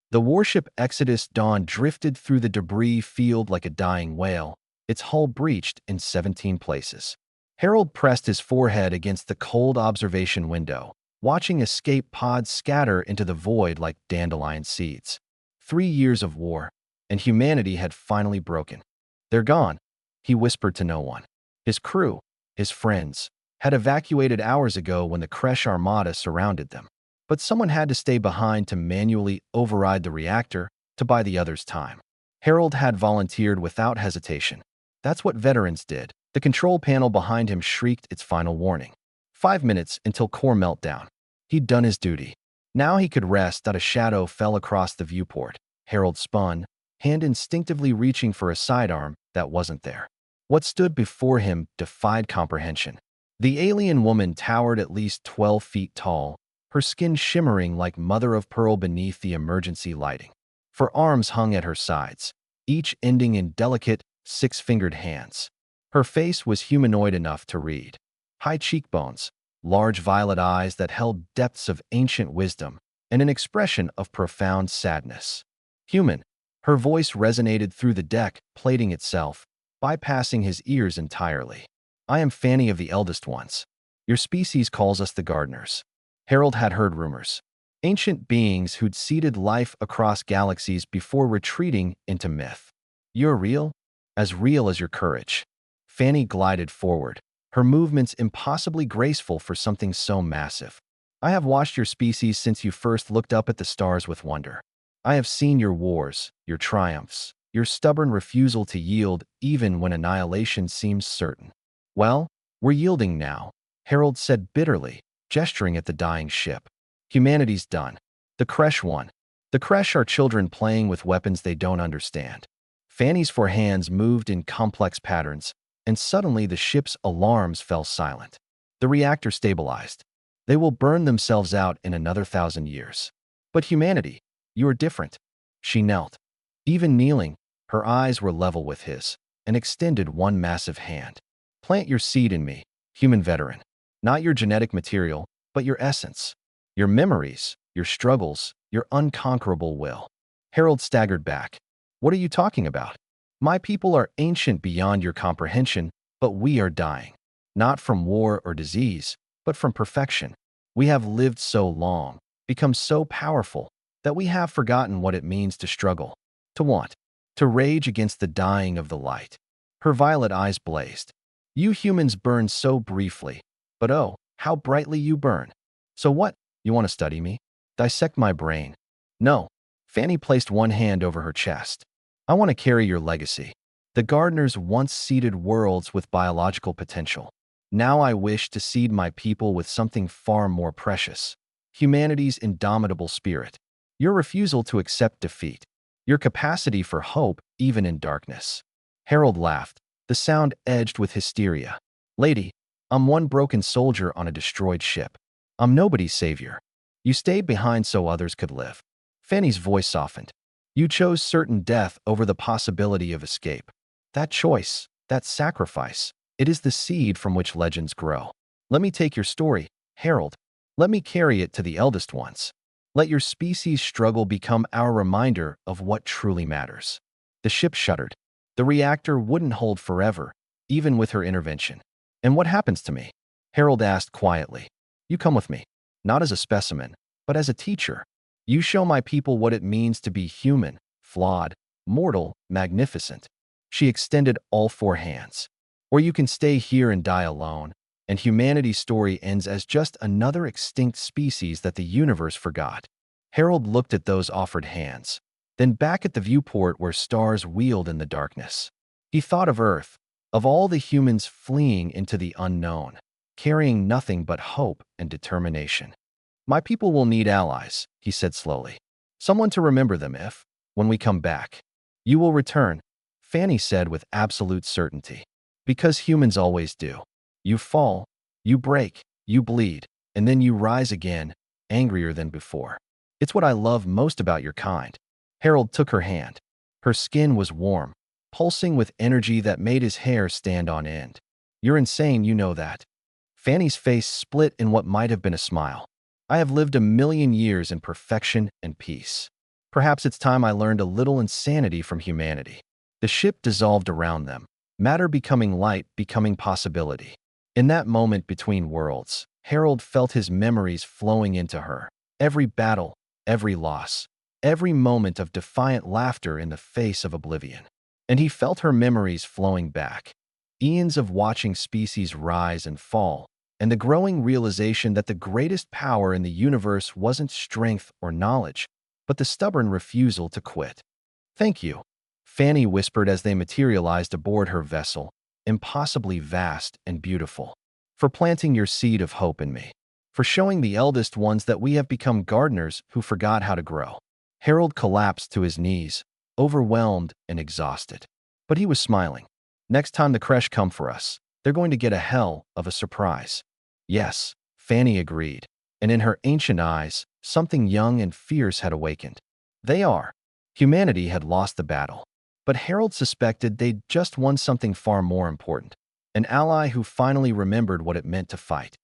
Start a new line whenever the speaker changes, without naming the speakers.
The warship Exodus Dawn drifted through the debris field like a dying whale, its hull breached in 17 places. Harold pressed his forehead against the cold observation window, watching escape pods scatter into the void like dandelion seeds. 3 years of war, and humanity had finally broken. They're gone, he whispered to no one. His crew, his friends, had evacuated hours ago when the Kresh Armada surrounded them. But someone had to stay behind to manually override the reactor to buy the others time. Harold had volunteered without hesitation. That's what veterans did. The control panel behind him shrieked its final warning. 5 minutes until core meltdown. He'd done his duty. Now he could rest. That a shadow fell across the viewport. Harold spun, hand instinctively reaching for a sidearm that wasn't there. What stood before him defied comprehension. The alien woman towered at least 12 feet tall, her skin shimmering like mother of pearl beneath the emergency lighting. Her arms hung at her sides, each ending in delicate, six-fingered hands. Her face was humanoid enough to read. High cheekbones, large violet eyes that held depths of ancient wisdom, and an expression of profound sadness. Human. Her voice resonated through the deck, plating itself, bypassing his ears entirely. I am Fanny of the Eldest Ones. Your species calls us the Gardeners. Harold had heard rumors. Ancient beings who'd seeded life across galaxies before retreating into myth. You're real? As real as your courage. Fanny glided forward, her movements impossibly graceful for something so massive. I have watched your species since you first looked up at the stars with wonder. I have seen your wars, your triumphs, your stubborn refusal to yield even when annihilation seems certain. Well, we're yielding now, Harold said bitterly, gesturing at the dying ship. Humanity's done. The Kresh won. The Kresh are children playing with weapons they don't understand. Fanny's four hands moved in complex patterns, and suddenly the ship's alarms fell silent. The reactor stabilized. They will burn themselves out in another 1,000 years. But humanity, you are different. She knelt. Even kneeling, her eyes were level with his, and extended one massive hand. Plant your seed in me, human veteran. Not your genetic material, but your essence. Your memories, your struggles, your unconquerable will. Harold staggered back. What are you talking about? My people are ancient beyond your comprehension, but we are dying. Not from war or disease, but from perfection. We have lived so long, become so powerful, that we have forgotten what it means to struggle, to want, to rage against the dying of the light. Her violet eyes blazed. You humans burn so briefly, but oh, how brightly you burn. So what? You want to study me? Dissect my brain? No. Fanny placed one hand over her chest. I want to carry your legacy. The gardeners once seeded worlds with biological potential. Now I wish to seed my people with something far more precious. Humanity's indomitable spirit. Your refusal to accept defeat. Your capacity for hope even in darkness. Harold laughed, the sound edged with hysteria. Lady, I'm one broken soldier on a destroyed ship. I'm nobody's savior. You stayed behind so others could live. Fanny's voice softened. You chose certain death over the possibility of escape. That choice, that sacrifice, it is the seed from which legends grow. Let me take your story, Harold. Let me carry it to the eldest ones. Let your species' struggle become our reminder of what truly matters. The ship shuddered. The reactor wouldn't hold forever, even with her intervention. And what happens to me? Harold asked quietly. You come with me, not as a specimen, but as a teacher. You show my people what it means to be human, flawed, mortal, magnificent. She extended all four hands. Or you can stay here and die alone, and humanity's story ends as just another extinct species that the universe forgot. Harold looked at those offered hands, then back at the viewport where stars wheeled in the darkness. He thought of Earth, of all the humans fleeing into the unknown, carrying nothing but hope and determination. My people will need allies, he said slowly. Someone to remember them if, when we come back, you will return, Fanny said with absolute certainty. Because humans always do. You fall, you break, you bleed, and then you rise again, angrier than before. It's what I love most about your kind. Harold took her hand. Her skin was warm, pulsing with energy that made his hair stand on end. You're insane, you know that. Fanny's face split in what might have been a smile. I have lived 1,000,000 years in perfection and peace. Perhaps it's time I learned a little insanity from humanity. The ship dissolved around them, matter becoming light, becoming possibility. In that moment between worlds, Harold felt his memories flowing into her. Every battle, every loss, every moment of defiant laughter in the face of oblivion. And he felt her memories flowing back. Eons of watching species rise and fall, and the growing realization that the greatest power in the universe wasn't strength or knowledge, but the stubborn refusal to quit. "Thank you," Fanny whispered as they materialized aboard her vessel, impossibly vast and beautiful, "for planting your seed of hope in me, for showing the eldest ones that we have become gardeners who forgot how to grow." Harold collapsed to his knees, overwhelmed and exhausted. But he was smiling. Next time the creche come for us, they're going to get a hell of a surprise. Yes, Fanny agreed, and in her ancient eyes, something young and fierce had awakened. They are. Humanity had lost the battle, but Harold suspected they'd just won something far more important, an ally who finally remembered what it meant to fight.